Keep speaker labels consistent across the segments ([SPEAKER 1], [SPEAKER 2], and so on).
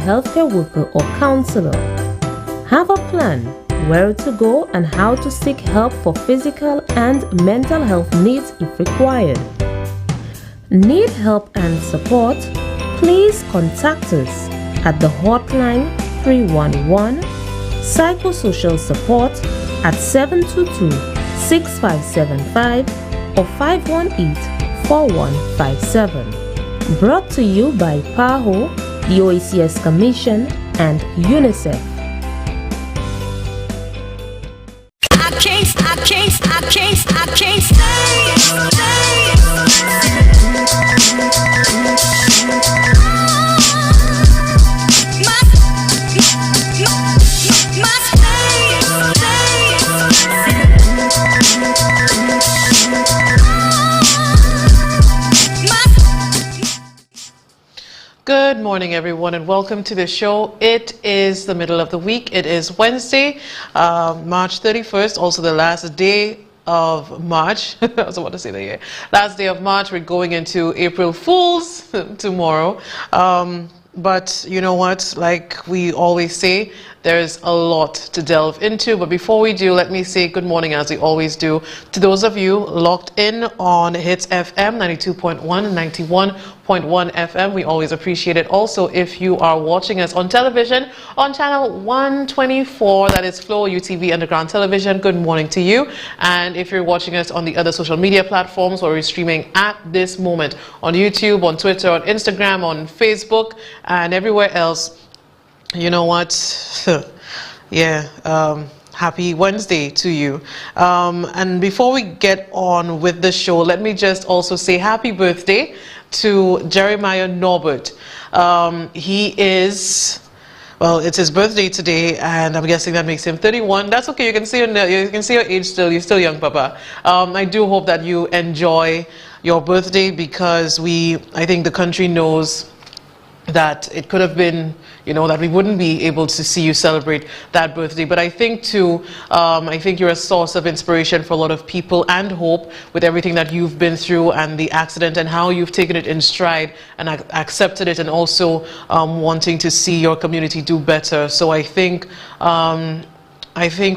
[SPEAKER 1] healthcare worker or counselor. Have a plan where to go and how to seek help for physical and mental health needs if required. Need help and support? Please contact us at the hotline 311 Psychosocial Support at 722-6575 or 518-4157. Brought to you by PAHO, the OACS Commission, and UNICEF.
[SPEAKER 2] I can't stay.
[SPEAKER 3] Good morning, everyone, and welcome to the show. It is the middle of the week. It is Wednesday, March 31st, also the last day of March. I was about to say the year. Last day of March. We're going into April Fools tomorrow. But you know what? Like we always say, there's a lot to delve into. But before we do, let me say good morning, as we always do, to those of you locked in on Hits FM 92.1 and 91.1 FM. We always appreciate it. Also, if you are watching us on television on channel 124, that is Flow UTV Underground Television, good morning to you. And if you're watching us on the other social media platforms, or we're streaming at this moment on YouTube, on Twitter, on Instagram, on Facebook, and everywhere else, you know what? Happy Wednesday to you. And before we get on with the show, let me just also say happy birthday to Jeremiah Norbert. He is, well, it's his birthday today, and I'm guessing that makes him 31. That's okay. You can see your age still. You're still young, Papa. I do hope that you enjoy your birthday, because I think the country knows that it could have been, you know, that we wouldn't be able to see you celebrate that birthday. But I think too, I think you're a source of inspiration for a lot of people, and hope, with everything that you've been through and the accident, and how you've taken it in stride and accepted it, and also wanting to see your community do better. So I think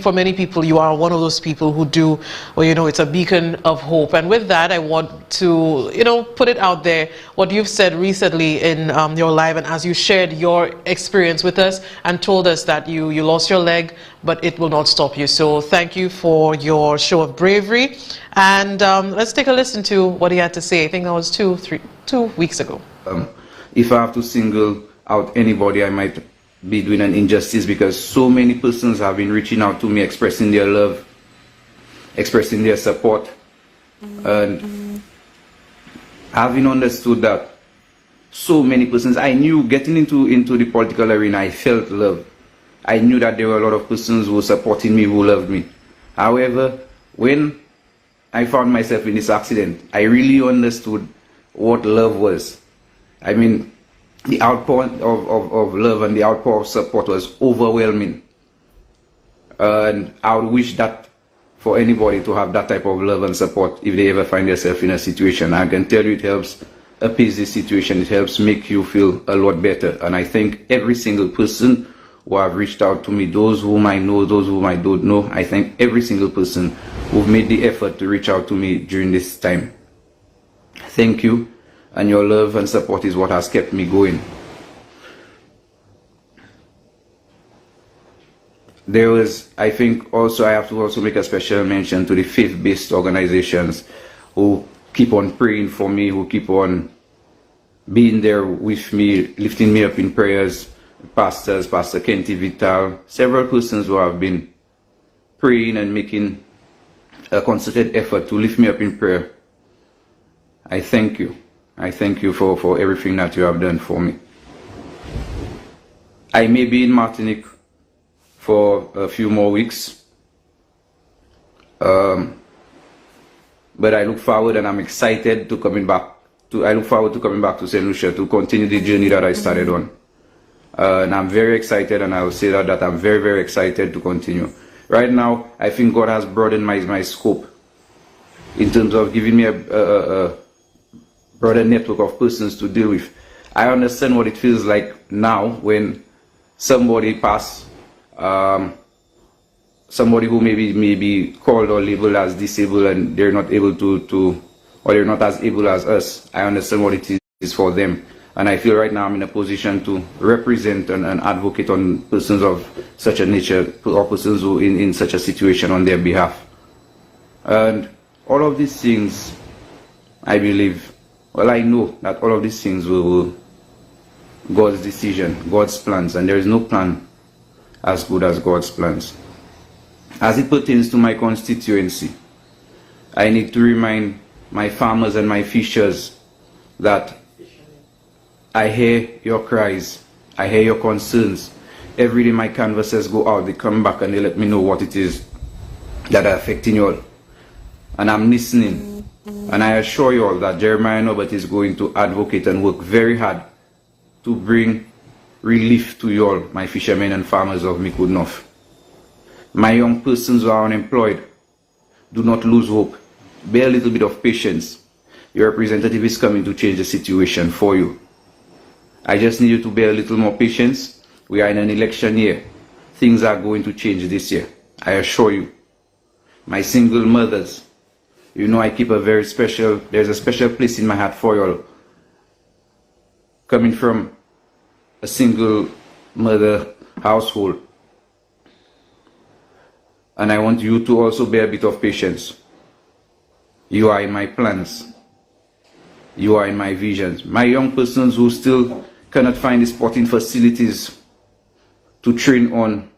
[SPEAKER 3] for many people, you are one of those people who do, well, you know, it's a beacon of hope. And with that, I want to, you know, put it out there, what you've said recently in your live, and as you shared your experience with us and told us that you lost your leg, but it will not stop you. So thank you for your show of bravery. And let's take a listen to what he had to say. I think that was 2 weeks ago.
[SPEAKER 4] If I have to single out anybody, I might be doing an injustice, because so many persons have been reaching out to me, expressing their love, expressing their support, and having understood that so many persons, I knew getting into the political arena, I felt love. I knew that there were a lot of persons who were supporting me, who loved me. However, when I found myself in this accident, I really understood what love was. I mean, the outpour of love and the outpour of support was overwhelming. And I would wish that for anybody to have that type of love and support if they ever find themselves in a situation. I can tell you it helps appease the situation. It helps make you feel a lot better. And I thank every single person who have reached out to me, those whom I know, those whom I don't know. I thank every single person who've made the effort to reach out to me during this time. Thank you. And your love and support is what has kept me going. There was, I think also I have to also make a special mention to the faith-based organizations who keep on praying for me, who keep on being there with me, lifting me up in prayers. Pastors, Pastor Kenty Vital, several persons who have been praying and making a concerted effort to lift me up in prayer. I thank you. I thank you for everything that you have done for me. I may be in Martinique for a few more weeks, but I look forward and I'm excited to coming back. I look forward to coming back to St. Lucia to continue the journey that I started on. And I'm very excited, and I will say that I'm very, very excited to continue. Right now, I think God has broadened my scope in terms of giving me a broader network of persons to deal with. I understand what it feels like now when somebody somebody who may be called or labeled as disabled and they're not able or they're not as able as us. I understand what it is for them. And I feel right now I'm in a position to represent and advocate on persons of such a nature or persons who in such a situation on their behalf. And all of these things, I believe, well, I know that all of these things will God's decision, God's plans, and there is no plan as good as God's plans. As it pertains to my constituency, I need to remind my farmers and my fishers that I hear your cries, I hear your concerns. Every day my canvassers go out, they come back and they let me know what it is that are affecting you all. And I'm listening. And I assure you all that Jeremiah Norbert is going to advocate and work very hard to bring relief to you all, my fishermen and farmers of Micoud North. My young persons who are unemployed, do not lose hope. Bear a little bit of patience. Your representative is coming to change the situation for you. I just need you to bear a little more patience. We are in an election year. Things are going to change this year. I assure you. My single mothers, you know I keep there's a special place in my heart for you all. Coming from a single mother household. And I want you to also bear a bit of patience. You are in my plans. You are in my visions. My young persons who still cannot find the sporting facilities to train on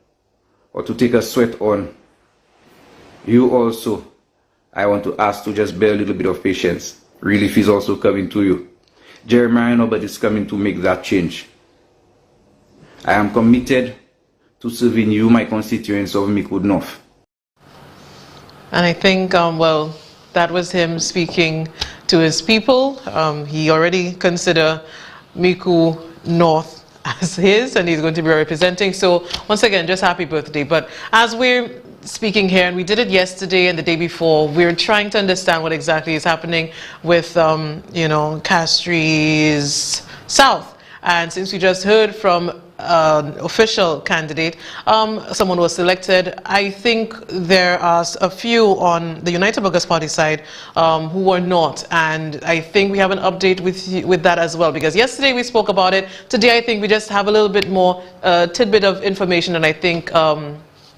[SPEAKER 4] or to take a sweat on, you also, I want to ask to just bear a little bit of patience. Relief is also coming to you. Jeremiah Norbert is coming to make that change. I am committed to serving you, my constituents of Micoud North.
[SPEAKER 3] And I think, well, that was him speaking to his people. He already considered Micoud North as his, and he's going to be representing. So once again, just happy birthday. But as we're speaking here, and we did it yesterday and the day before, we're trying to understand what exactly is happening with, Castries South. And since we just heard from official candidate, someone was selected. I think there are a few on the United Workers' Party side who were not, and I think we have an update with that as well, because yesterday we spoke about it. Today I think we just have a little bit more tidbit of information, and I think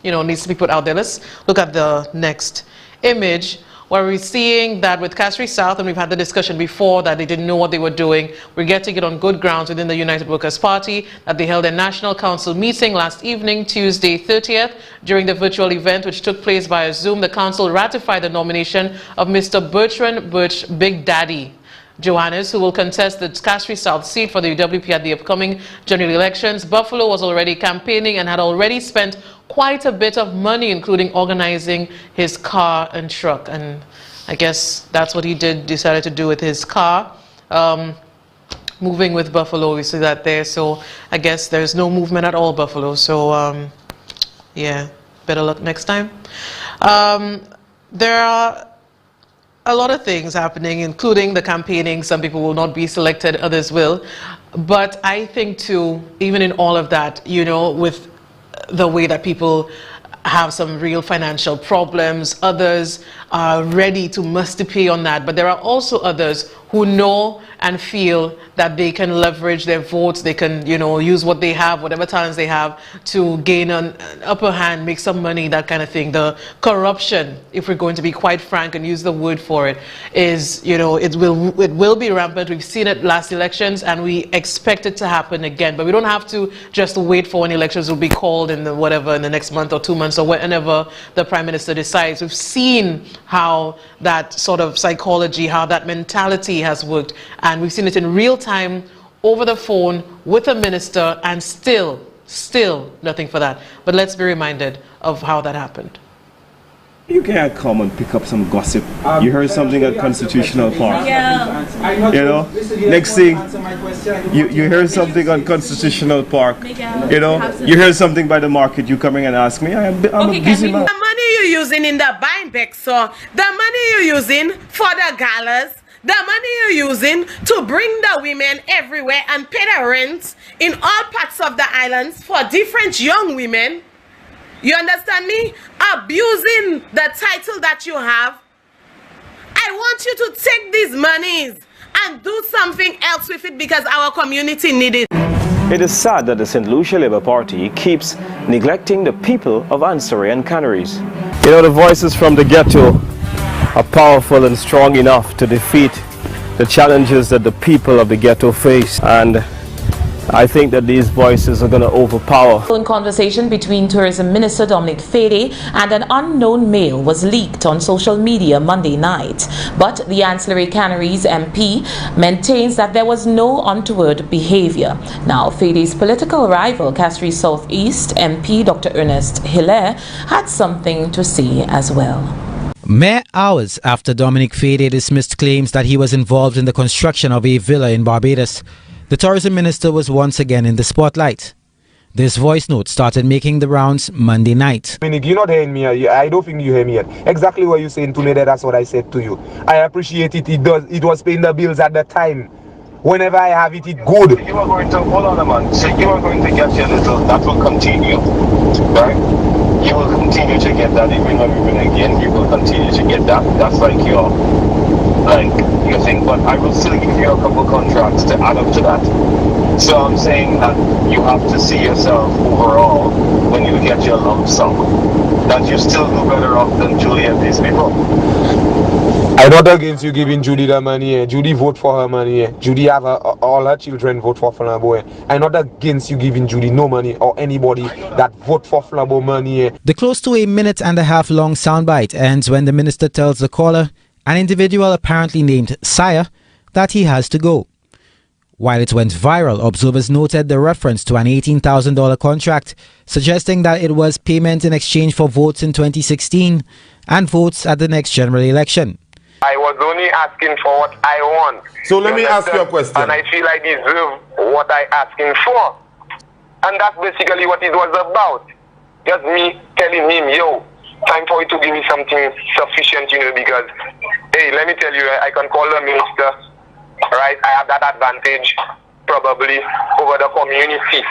[SPEAKER 3] needs to be put out there. Let's look at the next image, where we're seeing that with Castries South, and we've had the discussion before that they didn't know what they were doing. We're getting it on good grounds within the United Workers' Party, that they held a National Council meeting last evening, Tuesday 30th. During the virtual event, which took place via Zoom, the council ratified the nomination of Mr. Bertrand Birch Big Daddy Johannes, who will contest the Castries South seat for the UWP at the upcoming general elections. Buffalo was already campaigning and had already spent quite a bit of money, including organizing his car and truck. And I guess that's what he decided to do with his car. Moving with Buffalo, we see that there. So I guess there's no movement at all, Buffalo. So yeah, better luck next time. There are a lot of things happening, including the campaigning. Some people will not be selected, others will. But I think too, even in all of that, with the way that people have some real financial problems, others are ready to musty pay on that. But there are also others who know and feel that they can leverage their votes, they can, use what they have, whatever talents they have, to gain an upper hand, make some money, that kind of thing. The corruption, if we're going to be quite frank and use the word for it, is, it will be rampant. We've seen it last elections, and we expect it to happen again. But we don't have to just wait for when elections will be called in the next month or 2 months or whenever the Prime Minister decides. We've seen how that sort of psychology, how that mentality has worked, and we've seen it in real time over the phone with a minister, and still nothing for that. But let's be reminded of how that happened.
[SPEAKER 5] You can't come and pick up some gossip. You heard something at Constitutional Park.
[SPEAKER 2] Miguel.
[SPEAKER 5] Next thing, you heard something on Constitutional Park.
[SPEAKER 2] Miguel.
[SPEAKER 5] You heard something by the market. You coming and ask me. I'm a busy man.
[SPEAKER 6] The money you're using in the buying back, so the money you're using for the galas, The money you're using to bring the women everywhere and pay the rent in all parts of the islands for different young women. You understand me? Abusing the title that you have. I want you to take these monies and do something else with it because our community needs it.
[SPEAKER 5] It is sad that the St. Lucia Labour Party keeps neglecting the people of Ansoria and Canaries. You know, the voices from the ghetto are powerful and strong enough to defeat the challenges that the people of the ghetto face, and I think that these voices are going to overpower.
[SPEAKER 7] A conversation between Tourism Minister Dominic Fede and an unknown male was leaked on social media Monday night, but the Ancillary Canaries MP maintains that there was no untoward behavior. Now, Fede's political rival, Castries South East MP Dr. Ernest Hilaire, had something to say as well.
[SPEAKER 8] Mere hours after Dominic Fede dismissed claims that he was involved in the construction of a villa in Barbados, the tourism minister was once again in the spotlight. This voice note started making the rounds Monday night.
[SPEAKER 9] Dominic, you're not hearing me. I don't think you hear me yet. Exactly what you're saying to me, that's what I said to you. I appreciate it. It was paying the bills at the time. Whenever I have it, it's good.
[SPEAKER 10] You are going to, hold on a man, so you are going to get your little, that will continue, right? You will continue to get that even again, you will continue to get that. That's like your thing, but I will still give you a couple contracts to add up to that. So I'm saying that you have to see yourself overall when you get your lump sum, that you still do better off than Julie and these people.
[SPEAKER 9] I'm not against you giving Judy the money. Judy vote for her money. Judy have all her children vote for Flambeau. I'm not against you giving Judy no money or anybody that vote for Flambeau money.
[SPEAKER 8] The close to a minute-and-a-half long soundbite ends when the minister tells the caller, an individual apparently named Sire, that he has to go. While it went viral, observers noted the reference to an $18,000 contract, suggesting that it was payment in exchange for votes in 2016 and votes at the next general election.
[SPEAKER 10] I was only asking for what I want.
[SPEAKER 2] So let me ask you a question.
[SPEAKER 10] And I feel I deserve what I asking for. And that's basically what it was about. Just me telling him, yo, time for you to give me something sufficient, because, hey, let me tell you, I can call the minister, right? I have that advantage, probably, over the community.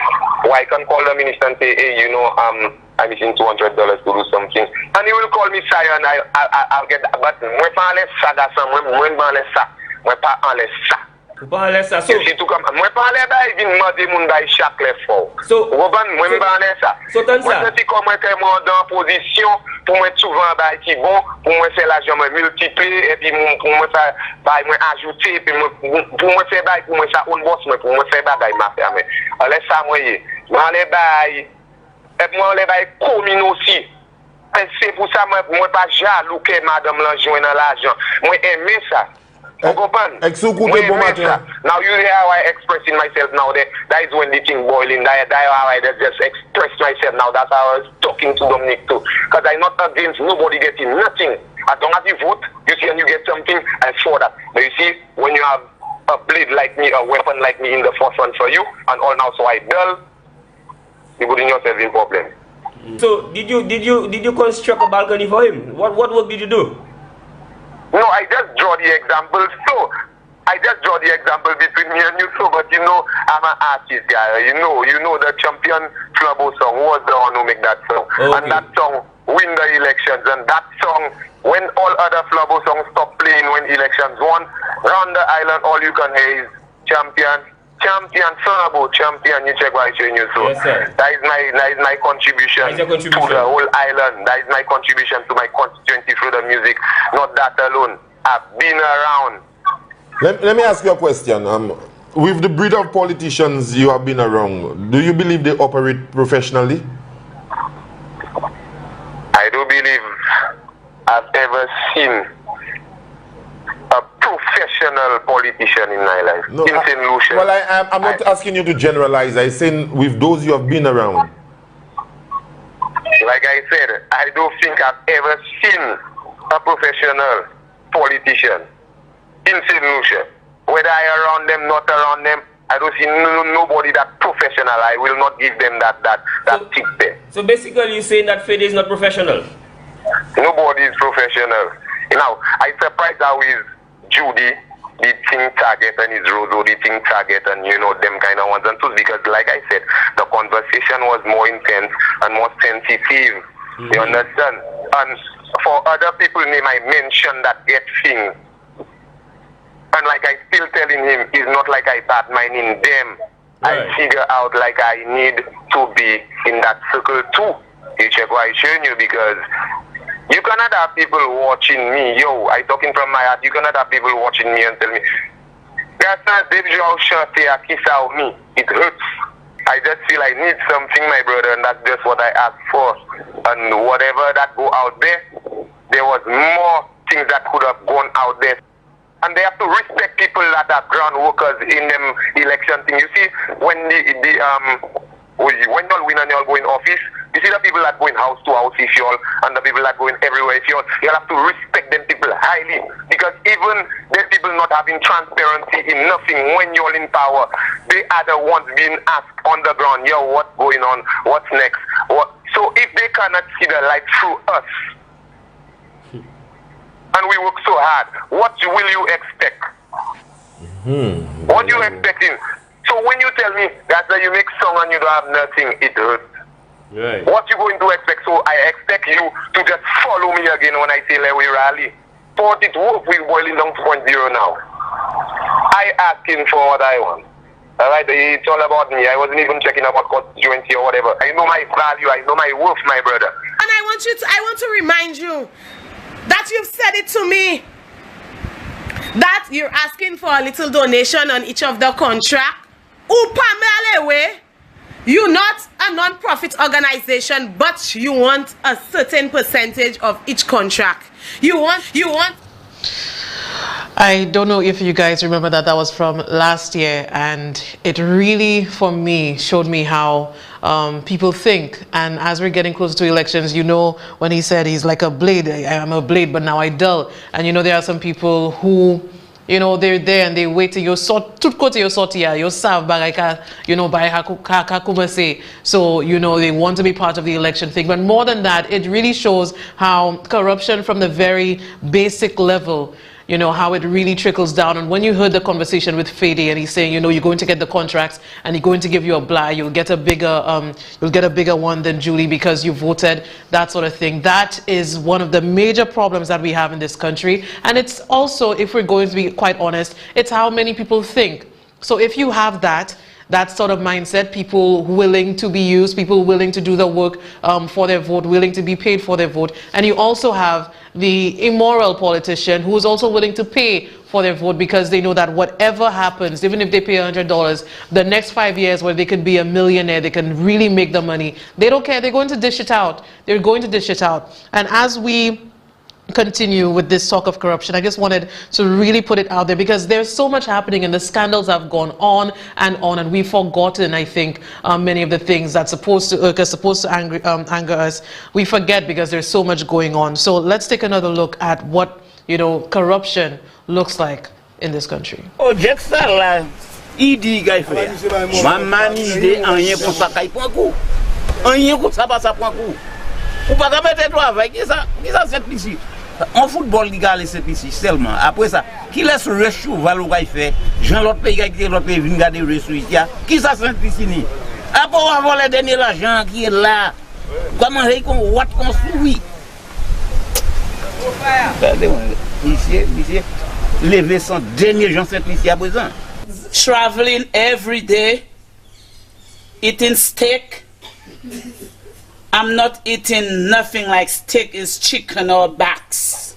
[SPEAKER 10] Or I can call the minister and say, hey, I'm missing $200 to do something. And he will call me Sire and I'll get that. But moi pas enlève ça garçon, moi pas enlève ça. Moi pas enlève ça.
[SPEAKER 11] Pas enlève ça.
[SPEAKER 10] So si tout comme moi pas enlève ça, il vient demander moun bail chaque fois. So Robin moi pas enlève ça.
[SPEAKER 11] So tant ça.
[SPEAKER 10] Moi c'est comme moi que moi dans position pour moi souvent bail qui bon, pour moi c'est l'argent moi multiplier et puis pour moi ça bail moi ajouter puis pour moi faire bail pour moi ça on boss moi pour moi faire bail m'a faire mais enlève ça moi enlève bail. Et moi, je vais commun aussi. Et c'est pour ça que moi, pas jaloux que madame l'a joint dans l'argent. Moi, aimé ça. Vous comprenez? Now, you hear how I expressing myself now. That is when the thing boiling. That how I just express myself now. That's how I was talking to Dominic too. Because I'm not against nobody getting nothing. As long as you vote, you see, and you get something, and for that. But you see, when you have a blade like me, a weapon like me in the first one for you, and all now, so I dull. You put in yourself in problem.
[SPEAKER 11] So did you construct a balcony for him? What work did you do?
[SPEAKER 10] No, I just draw the example. So I just draw the example between me and you. So, but I'm an artist guy. You know the champion Flambeau song was the one who make that song, and that song win the elections. And that song, when all other Flambeau songs stop playing when elections won, round the island all you can hear is champion. Flambeau, champion, you check what I showing you. So
[SPEAKER 11] yes, sir.
[SPEAKER 10] That is my contribution to the whole island. That is my contribution to my constituency through the music. Not that alone. I've been around.
[SPEAKER 2] Let me ask you a question. With the breed of politicians you have been around, do you believe they operate professionally?
[SPEAKER 10] I do believe I've ever seen a professional politician in my life.
[SPEAKER 2] No,
[SPEAKER 10] in St. Lucia.
[SPEAKER 2] Well, I'm not asking you to generalize. I'm saying with those you have been around.
[SPEAKER 10] Like I said, I don't think I've ever seen a professional politician in St. Lucia. Whether I around them, not around them, I don't see nobody that professional. I will not give them that tip there.
[SPEAKER 11] So basically you're saying that Fede is not professional?
[SPEAKER 10] Nobody is professional. Now, I surprised her with Judy the thing target and his Roseau, the thing target and them kind of ones and two, because like I said, the conversation was more intense and more sensitive. You understand? And for other people name I mentioned that get thing. And like I still telling him, it's not like I bad minding them. Right. I figure out like I need to be in that circle too. You check what I'm showing you, because you cannot have people watching me. I talking from my heart. You cannot have people watching me and tell me, that's not David kiss out me. It hurts. I just feel I need something, my brother, and that's just what I asked for. And whatever that go out there, there was more things that could have gone out there. And they have to respect people that are ground workers in them election thing. You see, when when y'all win and y'all go in office, you see the people that going house to house if y'all, and the people that going everywhere if y'all have to respect them people highly, because even the people not having transparency in nothing when you're in power, they are the ones being asked on the ground, what's going on, what's next, what. So if they cannot see the light through us, and we work so hard, what will you expect? What you expecting? So when you tell me that you make song and you don't have nothing, it hurts. Right. What you going to expect? So I expect you to just follow me again when I say let we rally. For it work, we're boiling down to 0.0 now. I asking for what I want. Alright, it's all about me. I wasn't even checking about constituency or whatever. I know my value, I know my worth, my brother.
[SPEAKER 6] And I want to remind you that you've said it to me, that you're asking for a little donation on each of the contract. You're not a non-profit organization, but you want a certain percentage of each contract. You want.
[SPEAKER 3] I don't know if you guys remember that was from last year, and it really, for me, showed me how people think. And as we're getting closer to elections, when he said he's like a blade, I'm a blade, but now I dull. And there are some people who, they're there and they wait till you sort, tout côté you sortir, you serve bagay, by hakumase. So, they want to be part of the election thing. But more than that, it really shows how corruption from the very basic level, how it really trickles down. And when you heard the conversation with Fede and he's saying, you're going to get the contracts and he's going to give you a blah, you'll get a bigger one than Julie because you voted, that sort of thing. That is one of the major problems that we have in this country. And it's also, if we're going to be quite honest, it's how many people think. So if you have that sort of mindset, people willing to be used, people willing to do the work for their vote, willing to be paid for their vote. And you also have the immoral politician who is also willing to pay for their vote because they know that whatever happens, even if they pay $100, the next 5 years where they could be a millionaire, they can really make the money. They don't care. They're going to dish it out. They're going to dish it out. And as we continue with this talk of corruption, I just wanted to really put it out there because there's so much happening and the scandals have gone on, and we've forgotten, I think, many of the things that's supposed to anger us. We forget because there's so much going on. So let's take another look at what corruption looks like in this country.
[SPEAKER 12] Oh, Jackson, là, il dit qu'il fait. Maman idée rien pour ça qu'il prend coup. Rien pour ça pas ça prend coup. Ou pas mettre toi avec qui ça c'est ici. En football, il a laissé ici seulement. Après ça, qui laisse le cheval ou fait, Jean l'autre pays qui l'autre pays vient garder le suite. Qui ça c'est ici ni? Après avoir le dernier l'argent qui est là. Comment est qu'on what construit? Ici, lever son dernier Jean Saint ici à présent.
[SPEAKER 13] Traveling every day, eating steak. I'm not eating nothing like steak is chicken or backs.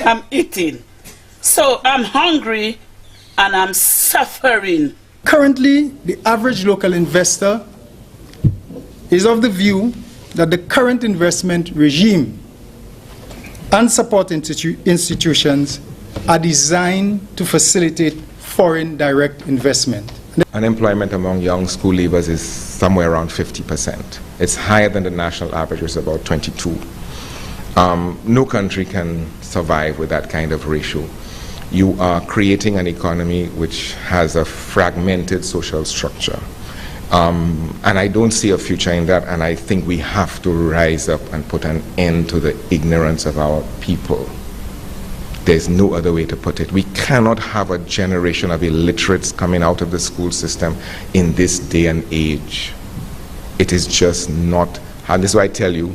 [SPEAKER 13] I'm eating. So I'm hungry and I'm suffering.
[SPEAKER 14] Currently, the average local investor is of the view that the current investment regime and support institutions are designed to facilitate foreign direct investment.
[SPEAKER 15] Unemployment among young school leavers is somewhere around 50%. It's higher than the national average, which is about 22. No country can survive with that kind of ratio. You are creating an economy which has a fragmented social structure. And I don't see a future in that, and I think we have to rise up and put an end to the ignorance of our people. There's no other way to put it. We cannot have a generation of illiterates coming out of the school system in this day and age. It is just not, and this is why I tell you,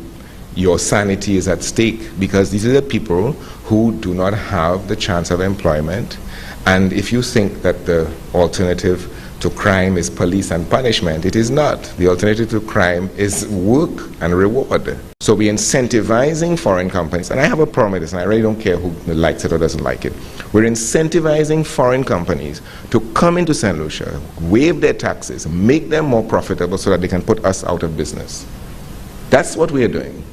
[SPEAKER 15] your sanity is at stake, because these are the people who do not have the chance of employment. And if you think that the alternative to crime is police and punishment, it is not. The alternative to crime is work and reward. So we're incentivizing foreign companies, and I have a problem with this, and I really don't care who likes it or doesn't like it. We're incentivizing foreign companies to come into St. Lucia, waive their taxes, make them more profitable so that they can put us out of business. That's what we're doing.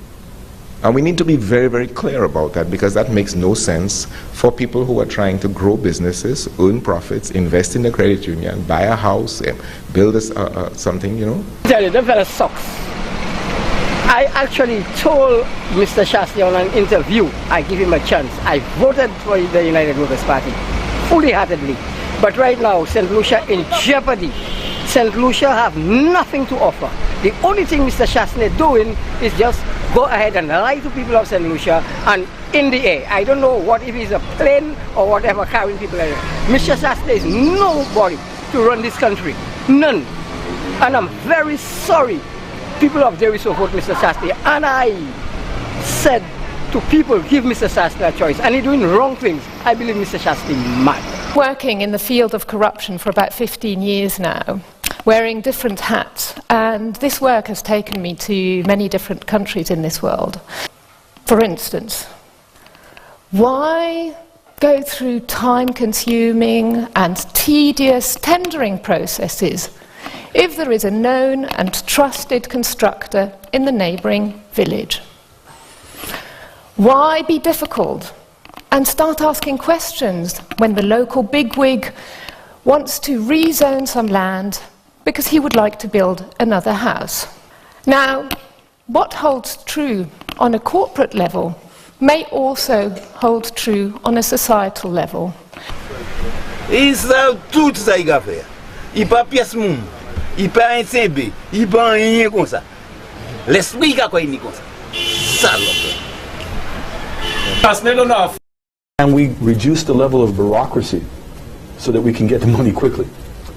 [SPEAKER 15] And we need to be very, very clear about that, because that makes no sense for people who are trying to grow businesses, earn profits, invest in the credit union, buy a house, build something, you know.
[SPEAKER 16] I tell you, the fella sucks. I actually told Mr. Shastri on an interview, I give him a chance. I voted for the United Workers' Party, fully-heartedly. But right now, St. Lucia in jeopardy. St. Lucia have nothing to offer. The only thing Mr. Shastri is doing is just go ahead and lie to people of St. Lucia and in the air. I don't know what if it's a plane or whatever carrying people around. Mr. Shastri is nobody to run this country. None. And I'm very sorry. People of Derry so vote Mr. Shastri, and I said to people, give Mr. Shastri a choice, and he's doing wrong things. I believe Mr. Shastri is mad.
[SPEAKER 17] Working in the field of corruption for about 15 years now, wearing different hats, and this work has taken me to many different countries in this world. For instance, why go through time-consuming and tedious tendering processes if there is a known and trusted constructor in the neighbouring village? Why be difficult and start asking questions when the local bigwig wants to rezone some land because he would like to build another house? Now, what holds true on a corporate level may also hold true on a societal level.
[SPEAKER 12] Isso tudo ça il a fait. Il pas pièce moun. Il pas un CB. Il pas rien comme ça. L'esprit qu'a quoi il comme ça. Salope.
[SPEAKER 18] And we reduce the level of bureaucracy so that we can get the money quickly.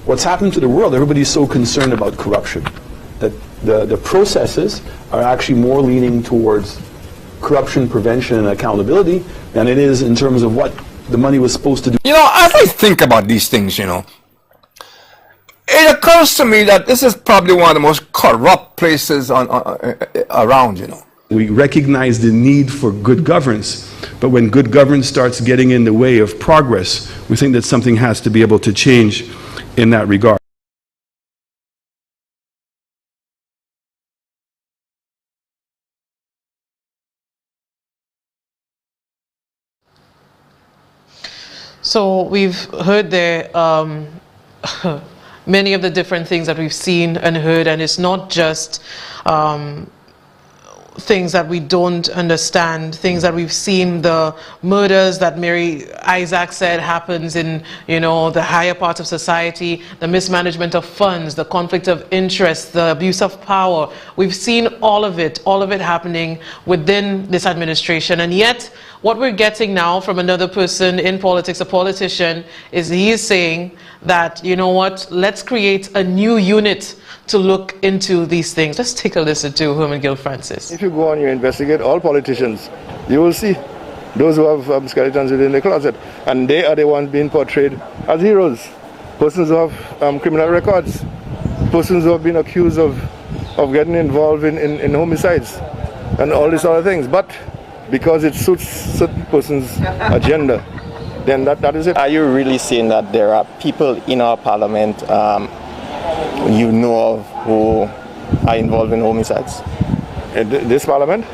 [SPEAKER 18] What's happened to the world, everybody's so concerned about corruption that the processes are actually more leaning towards corruption prevention and accountability than it is in terms of what the money was supposed to do.
[SPEAKER 19] You know, as I think about these things, you know, it occurs to me that this is probably one of the most corrupt places around, you know.
[SPEAKER 18] We recognize the need for good governance, but when good governance starts getting in the way of progress, we think that something has to be able to change in that regard.
[SPEAKER 3] So we've heard there many of the different things that we've seen and heard, and it's not just things that we don't understand, things that we've seen, the murders that Mary Isaac said happens in, you know, the higher parts of society, the mismanagement of funds, the conflict of interest, the abuse of power. We've seen all of it happening within this administration, and yet what we're getting now from another person in politics, a politician, is he is saying that, you know what, let's create a new unit to look into these things. Let's take a listen to Herman Gill Francis.
[SPEAKER 20] If you go and you investigate all politicians, you will see those who have skeletons within the closet, and they are the ones being portrayed as heroes. Persons who have criminal records, persons who have been accused of getting involved in homicides and all these other things. But because it suits certain persons' agenda, then that is it.
[SPEAKER 21] Are you really saying that there are people in our parliament you know of who are involved in homicides?
[SPEAKER 20] In this parliament?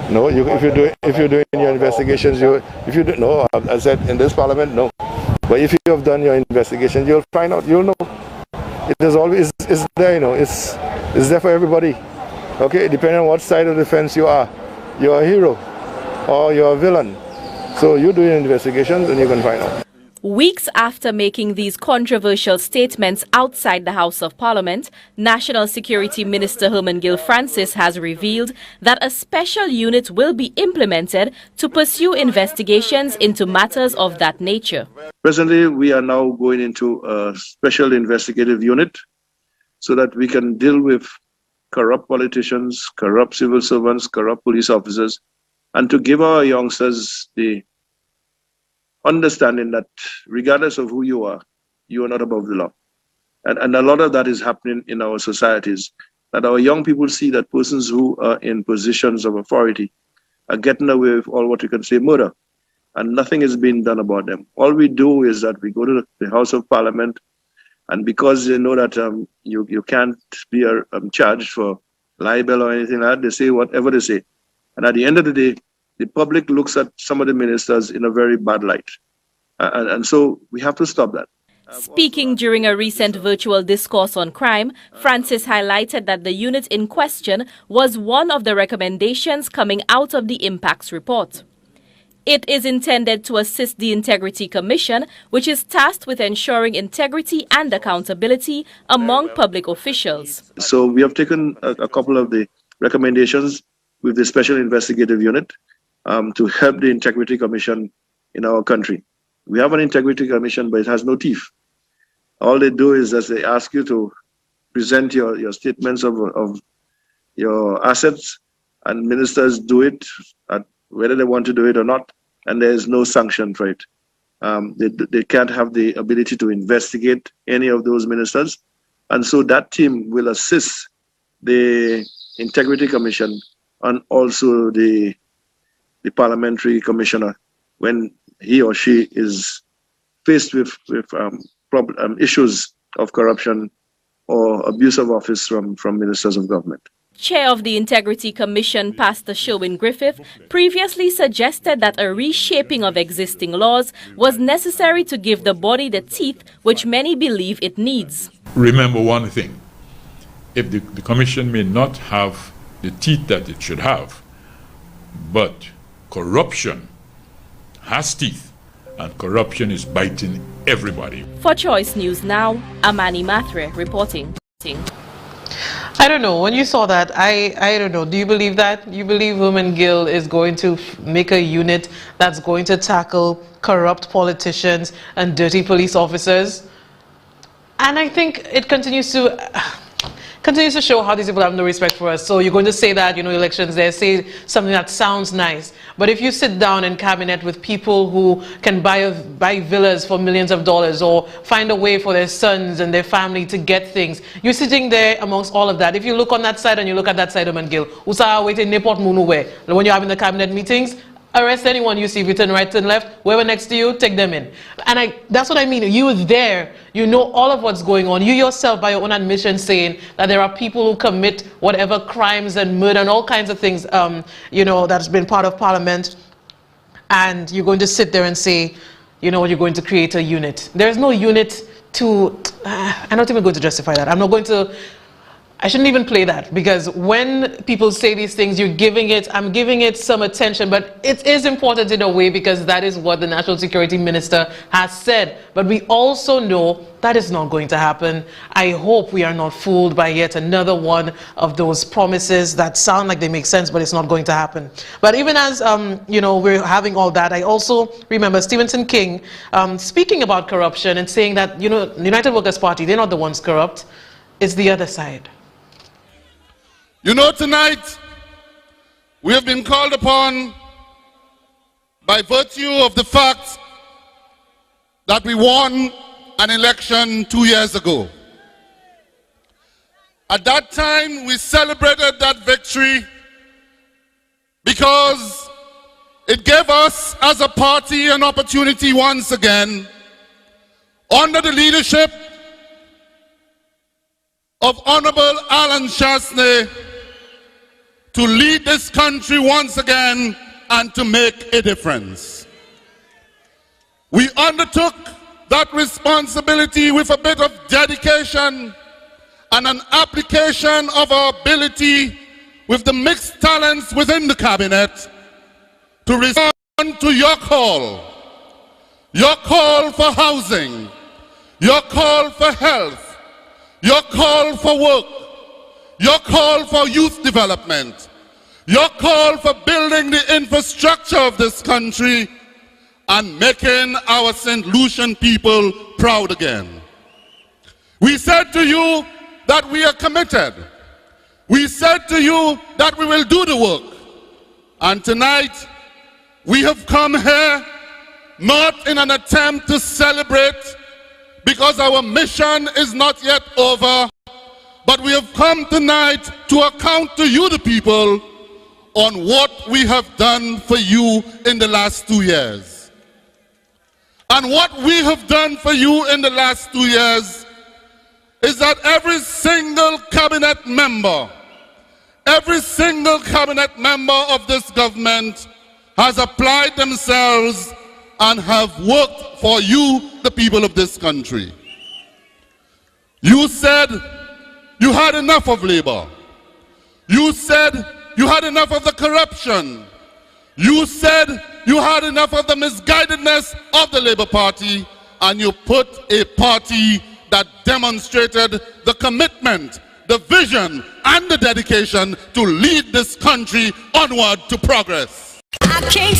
[SPEAKER 20] No. If you're doing your investigations, no. I said in this parliament, no. But if you have done your investigations, you'll find out. You'll know. It is always it's there. You know, it's there for everybody. Okay, depending on what side of the fence you are, you're a hero or you're a villain. So you do your investigations and you can find out.
[SPEAKER 1] Weeks after making these controversial statements outside the House of Parliament, National Security Minister Herman Gill Francis has revealed that a special unit will be implemented to pursue investigations into matters of that nature.
[SPEAKER 22] Presently, we are now going into a special investigative unit so that we can deal with corrupt politicians, corrupt civil servants, corrupt police officers, and to give our youngsters the understanding that regardless of who you are not above the law. And a lot of that is happening in our societies, that our young people see that persons who are in positions of authority are getting away with all what you can say murder, and nothing is being done about them. All we do is that we go to the House of Parliament, and because they know that you can't be charged for libel or anything like that, they say whatever they say. And at the end of the day, the public looks at some of the ministers in a very bad light. And so we have to stop that.
[SPEAKER 1] Speaking during a recent virtual discourse on crime, Francis highlighted that the unit in question was one of the recommendations coming out of the Impacts report. It is intended to assist the Integrity Commission, which is tasked with ensuring integrity and accountability among public officials.
[SPEAKER 22] So we have taken a couple of the recommendations with the Special Investigative Unit to help the Integrity Commission in our country. We have an Integrity Commission, but it has no teeth. All they do is that they ask you to present your statements of your assets, and ministers do it, whether they want to do it or not, and there is no sanction for it. They can't have the ability to investigate any of those ministers, and so that team will assist the Integrity Commission and also the parliamentary commissioner when he or she is faced with issues of corruption or abuse of office from ministers of government.
[SPEAKER 1] Chair of the Integrity Commission, Pastor Sherwin Griffith, previously suggested that a reshaping of existing laws was necessary to give the body the teeth which many believe it needs.
[SPEAKER 23] Remember one thing: if the Commission may not have the teeth that it should have, but corruption has teeth, and corruption is biting everybody.
[SPEAKER 1] For Choice News Now, Amani Matre reporting.
[SPEAKER 3] I don't know. When you saw that, I don't know. Do you believe that? You believe Herman Gill is going to make a unit that's going to tackle corrupt politicians and dirty police officers? And I think it continues to show how these people have no respect for us. So you're going to say that, elections there, say something that sounds nice. But if you sit down in cabinet with people who can buy villas for millions of dollars or find a way for their sons and their family to get things, you're sitting there amongst all of that. If you look on that side and you look at that side of Herman Gill, usa waiting nepot munuwe. When you're having the cabinet meetings, arrest anyone you see, if you turn right, turn left, whoever next to you, take them in. And that's what I mean. You were there. You know all of what's going on. You yourself, by your own admission, saying that there are people who commit whatever crimes and murder and all kinds of things, that's been part of Parliament. And you're going to sit there and say, you're going to create a unit. There's no unit to... I'm not even going to justify that. I shouldn't even play that, because when people say these things, I'm giving it some attention, but it is important in a way because that is what the National Security Minister has said. But we also know that is not going to happen. I hope we are not fooled by yet another one of those promises that sound like they make sense, but it's not going to happen. But even as, we're having all that, I also remember Stephenson King speaking about corruption and saying that, the United Workers' Party, they're not the ones corrupt. It's the other side.
[SPEAKER 24] Tonight, we have been called upon by virtue of the fact that we won an election 2 years ago. At that time, we celebrated that victory because it gave us as a party an opportunity once again, under the leadership of Honorable Alan Chasney, to lead this country once again and to make a difference. We undertook that responsibility with a bit of dedication and an application of our ability with the mixed talents within the cabinet to respond to your call your call for housing, your call for health, your call for work, your call for youth development, your call for building the infrastructure of this country and making our St. Lucian people proud again. We said to you that we are committed. We said to you that we will do the work. And tonight, we have come here not in an attempt to celebrate because our mission is not yet over, but we have come tonight to account to you, the people, on what we have done for you in the last 2 years. And what we have done for you in the last 2 years is that every single cabinet member of this government has applied themselves and have worked for you, the people of this country. You said you had enough of labor. You said you had enough of the corruption. You said you had enough of the misguidedness of the Labour Party, and you put a party that demonstrated the commitment, the vision, and the dedication to lead this country onward to progress.
[SPEAKER 4] I can't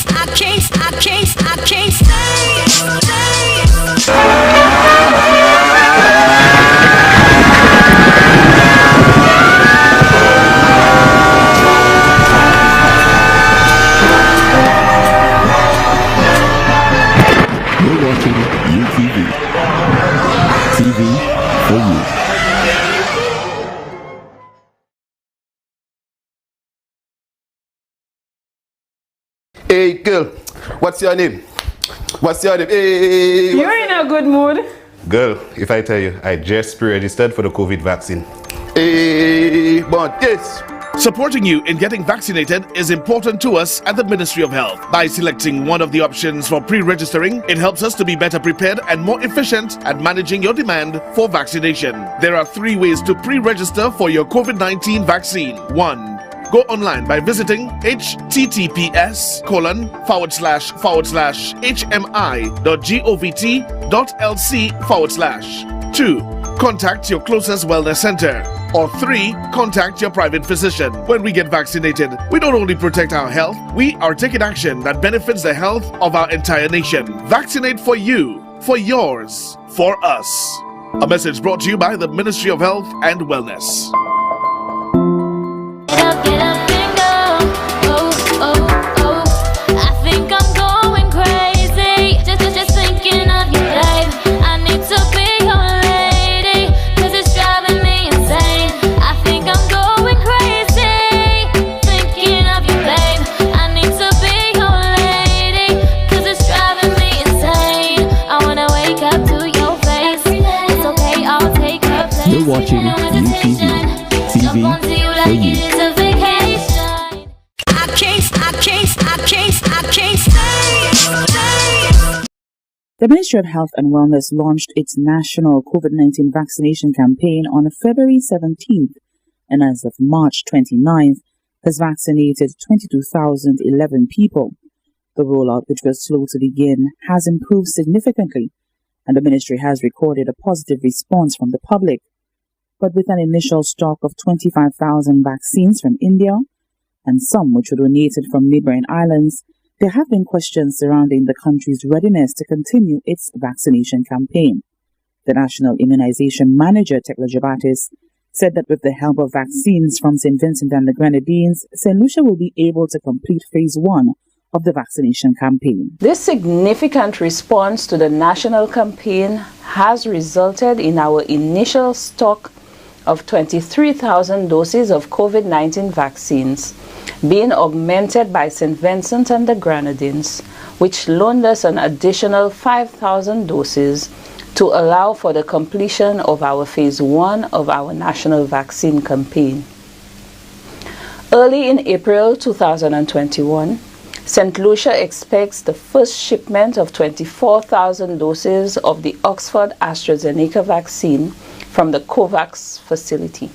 [SPEAKER 5] You're watching UTV. TV for you.
[SPEAKER 7] Hey girl, what's your name? What's your name? Hey,
[SPEAKER 9] you're in a good mood.
[SPEAKER 7] Girl, if I tell you, I just pre-registered for the COVID vaccine. Hey, but yes.
[SPEAKER 25] Supporting you in getting vaccinated is important to us at the Ministry of Health. By selecting one of the options for pre-registering, it helps us to be better prepared and more efficient at managing your demand for vaccination. There are 3 ways to pre-register for your COVID-19 vaccine. 1. Go online by visiting https://hmi.govt.lc/. 2. Contact your closest wellness center. Or 3. Contact your private physician. When we get vaccinated, we don't only protect our health, we are taking action that benefits the health of our entire nation. Vaccinate for you, for yours, for us. A message brought to you by the Ministry of Health and Wellness.
[SPEAKER 5] You're watching UTV. TV for you.
[SPEAKER 26] The Ministry of Health and Wellness launched its national COVID-19 vaccination campaign on February 17th, and as of March 29th, has vaccinated 22,011 people. The rollout, which was slow to begin, has improved significantly, and the ministry has recorded a positive response from the public. But with an initial stock of 25,000 vaccines from India and some which were donated from neighboring islands, there have been questions surrounding the country's readiness to continue its vaccination campaign. The National Immunization Manager, Tresha Lionel, said that with the help of vaccines from St. Vincent and the Grenadines, St. Lucia will be able to complete phase 1 of the vaccination campaign.
[SPEAKER 27] This significant response to the national campaign has resulted in our initial stock of 23,000 doses of COVID-19 vaccines being augmented by St. Vincent and the Grenadines, which loaned us an additional 5,000 doses to allow for the completion of our phase 1 of our national vaccine campaign. Early in April 2021, St. Lucia expects the first shipment of 24,000 doses of the Oxford AstraZeneca vaccine from the COVAX facility.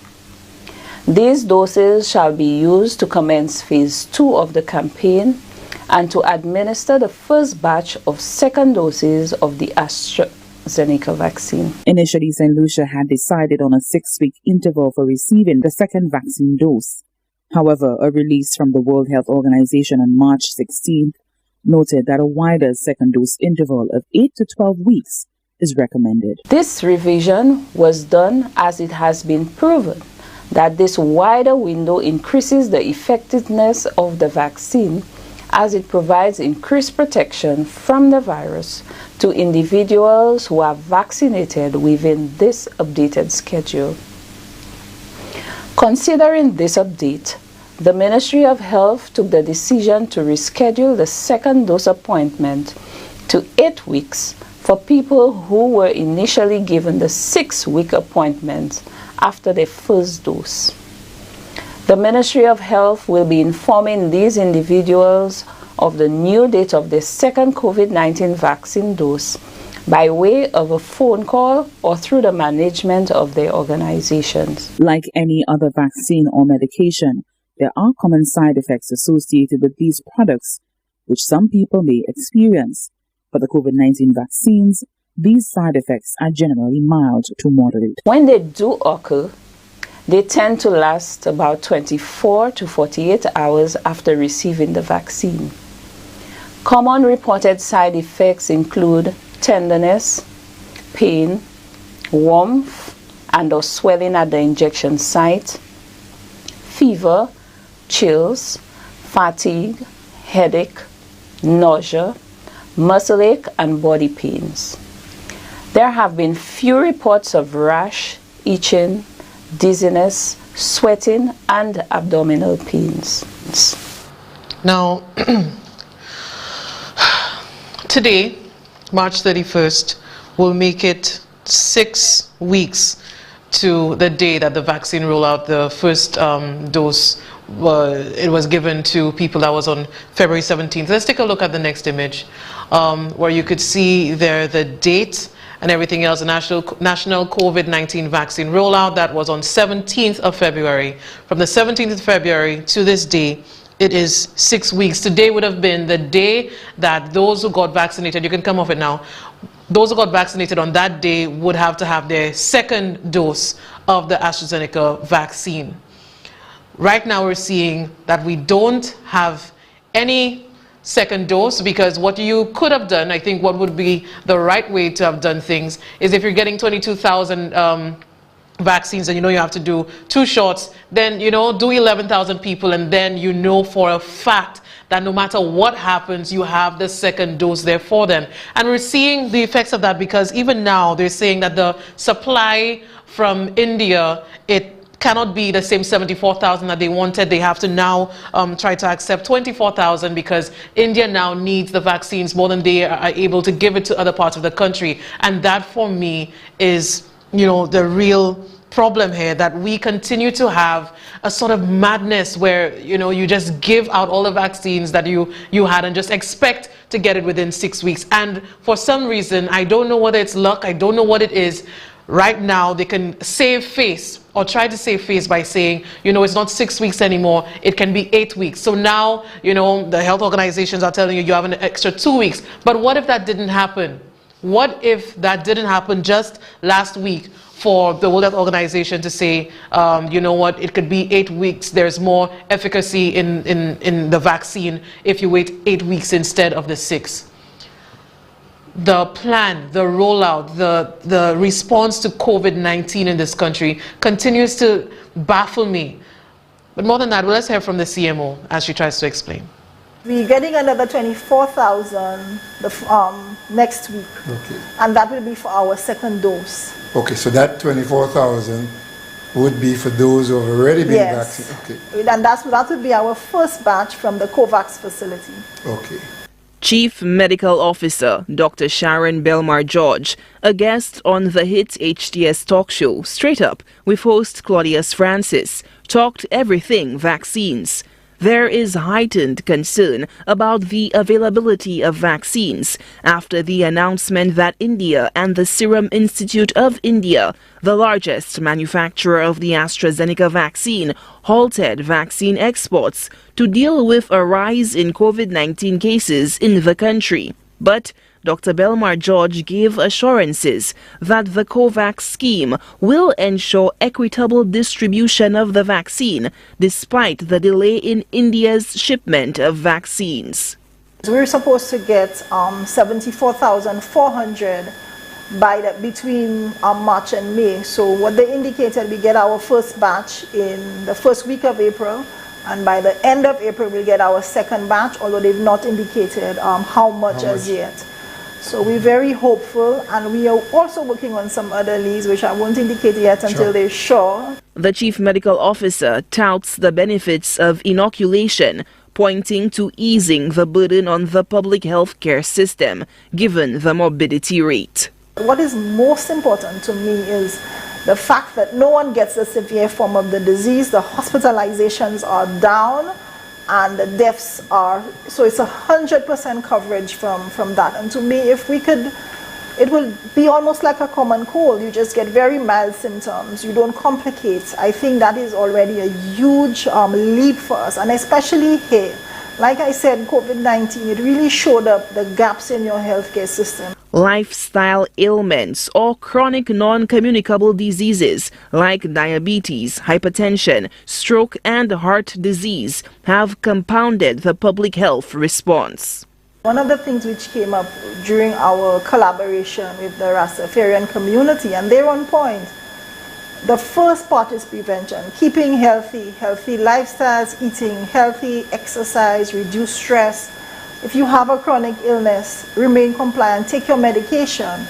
[SPEAKER 27] These doses shall be used to commence phase 2 of the campaign and to administer the first batch of second doses of the AstraZeneca vaccine.
[SPEAKER 26] Initially, St. Lucia had decided on a 6-week interval for receiving the second vaccine dose. However, a release from the World Health Organization on March 16th noted that a wider second dose interval of 8 to 12 weeks is recommended.
[SPEAKER 27] This revision was done as it has been proven that this wider window increases the effectiveness of the vaccine as it provides increased protection from the virus to individuals who are vaccinated within this updated schedule. Considering this update, the Ministry of Health took the decision to reschedule the second dose appointment to 8 weeks for people who were initially given the 6-week appointment after their first dose. The Ministry of Health will be informing these individuals of the new date of their second COVID-19 vaccine dose by way of a phone call or through the management of their organizations.
[SPEAKER 26] Like any other vaccine or medication, there are common side effects associated with these products, which some people may experience. For the COVID-19 vaccines, these side effects are generally mild to moderate.
[SPEAKER 27] When they do occur, they tend to last about 24 to 48 hours after receiving the vaccine. Common reported side effects include tenderness, pain, warmth and/or swelling at the injection site, fever, chills, fatigue, headache, nausea, muscle ache and body pains. There have been few reports of rash, itching, dizziness, sweating and abdominal pains.
[SPEAKER 3] Now, today, March 31st, will make it 6 weeks to the day that the vaccine rollout, the first dose, it was given to people. That was on February 17th. Let's take a look at the next image, where you could see there the date and everything else. The national COVID-19 vaccine rollout, that was on 17th of February. From the 17th of February to this day, it is 6 weeks. Today would have been the day that those who got vaccinated, you can come off it now, those who got vaccinated on that day would have to have their second dose of the AstraZeneca vaccine. Right now we're seeing that we don't have any second dose, because what you could have done, I think what would be the right way to have done things, is if you're getting 22,000 vaccines and you know you have to do 2 shots, then do 11,000 people, and then for a fact that no matter what happens, you have the second dose there for them. And we're seeing the effects of that, because even now they're saying that the supply from India, it cannot be the same 74,000 that they wanted. They have to now try to accept 24,000, because India now needs the vaccines more than they are able to give it to other parts of the country. And that for me is the real problem here, that we continue to have a sort of madness where you just give out all the vaccines that you had and just expect to get it within 6 weeks. And for some reason, I don't know whether it's luck, I don't know what it is, right now they can save face or try to save face by saying, it's not 6 weeks anymore, it can be 8 weeks. So now, the health organizations are telling you have an extra 2 weeks. But what if that didn't happen? What if that didn't happen just last week for the World Health Organization to say, it could be 8 weeks, there's more efficacy in the vaccine if you wait 8 weeks instead of the 6. The plan, the rollout, the response to COVID-19 in this country continues to baffle me. But more than that, let's hear from the CMO as she tries to explain.
[SPEAKER 2] We're getting another 24,000 next week,
[SPEAKER 4] okay.
[SPEAKER 2] And that will be for our second dose.
[SPEAKER 4] Okay, so that 24,000 would be for those who have already been vaccinated.
[SPEAKER 2] Okay. And that would be our first batch from the COVAX facility.
[SPEAKER 4] Okay.
[SPEAKER 6] Chief Medical Officer Dr. Sharon Belmar George, a guest on the hit HTS talk show Straight Up with host Claudius Francis, talked everything vaccines. There is heightened concern about the availability of vaccines after the announcement that India and the Serum Institute of India, the largest manufacturer of the AstraZeneca vaccine, halted vaccine exports to deal with a rise in COVID-19 cases in the country. But Dr. Belmar George gave assurances that the COVAX scheme will ensure equitable distribution of the vaccine despite the delay in India's shipment of vaccines.
[SPEAKER 2] We're supposed to get 74,400 between March and May. So what they indicated, we get our first batch in the first week of April, and by the end of April we'll get our second batch, although they've not indicated how much as yet. So we're very hopeful, and we are also working on some other leads which I won't indicate yet until they're sure.
[SPEAKER 6] The chief medical officer touts the benefits of inoculation, pointing to easing the burden on the public health care system, given the morbidity rate.
[SPEAKER 2] What is most important to me is the fact that no one gets the severe form of the disease, the hospitalizations are down, and the deaths are, so it's 100% coverage from that. And to me, if we could, it will be almost like a common cold. You just get very mild symptoms, you don't complicate. I think that is already a huge leap for us, and especially here. Like I said, COVID-19, it really showed up the gaps in your healthcare system.
[SPEAKER 6] Lifestyle ailments or chronic non-communicable diseases like diabetes, hypertension, stroke and heart disease have compounded the public health response.
[SPEAKER 2] One of the things which came up during our collaboration with the Rastafarian community, and they're on point, the first part is prevention, keeping healthy lifestyles, eating healthy, exercise, reduce stress. If you have a chronic illness, remain compliant, take your medication.